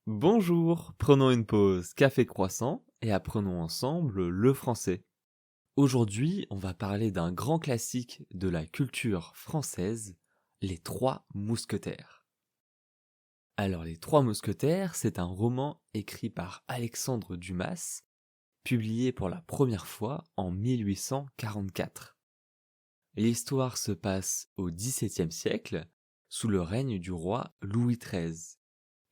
Bonjour, prenons une pause café croissant et apprenons ensemble le français. Aujourd'hui, on va parler d'un grand classique de la culture française, Les Trois Mousquetaires. Alors, Les Trois Mousquetaires, c'est un roman écrit par Alexandre Dumas, publié pour la première fois en 1844. L'histoire se passe au XVIIe siècle, sous le règne du roi Louis XIII.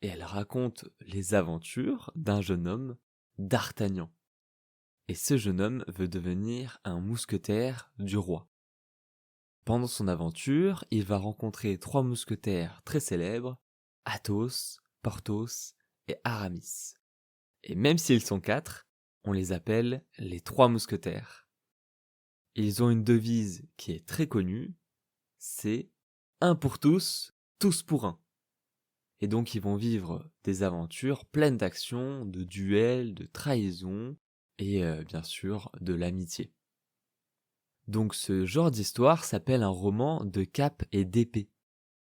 Et elle raconte les aventures d'un jeune homme, D'Artagnan. Et ce jeune homme veut devenir un mousquetaire du roi. Pendant son aventure, il va rencontrer trois mousquetaires très célèbres, Athos, Porthos et Aramis. Et même s'ils sont quatre, on les appelle les trois mousquetaires. Ils ont une devise qui est très connue, c'est un pour tous pour un. Et donc ils vont vivre des aventures pleines d'actions, de duels, de trahisons et bien sûr de l'amitié. Donc ce genre d'histoire s'appelle un roman de cap et d'épée.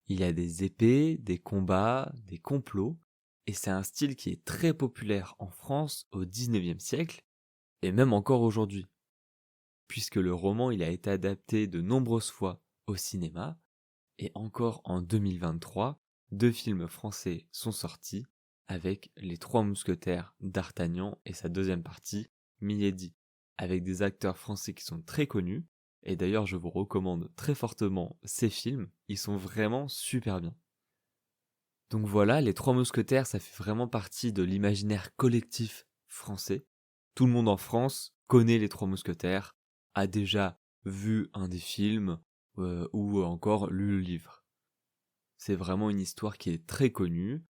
Il y a des épées, des combats, des complots, et c'est un style qui est très populaire en France au XIXe siècle, et même encore aujourd'hui, puisque le roman il a été adapté de nombreuses fois au cinéma, et encore en 2023, deux films français sont sortis avec Les Trois Mousquetaires d'Artagnan et sa deuxième partie, Milady, avec des acteurs français qui sont très connus. Et d'ailleurs, je vous recommande très fortement ces films, ils sont vraiment super bien. Donc voilà, Les Trois Mousquetaires, ça fait vraiment partie de l'imaginaire collectif français. Tout le monde en France connaît Les Trois Mousquetaires, a déjà vu un des films ou encore lu le livre. C'est vraiment une histoire qui est très connue.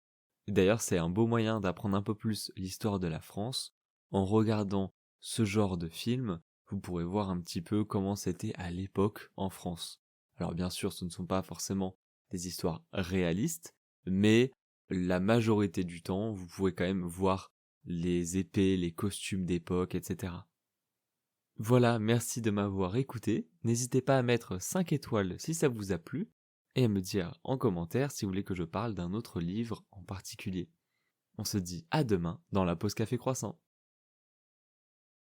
D'ailleurs, c'est un beau moyen d'apprendre un peu plus l'histoire de la France. En regardant ce genre de film, vous pourrez voir un petit peu comment c'était à l'époque en France. Alors bien sûr, ce ne sont pas forcément des histoires réalistes, mais la majorité du temps, vous pouvez quand même voir les épées, les costumes d'époque, etc. Voilà, merci de m'avoir écouté. N'hésitez pas à mettre 5 étoiles si ça vous a plu et à me dire en commentaire si vous voulez que je parle d'un autre livre en particulier. On se dit à demain dans la pause café croissant.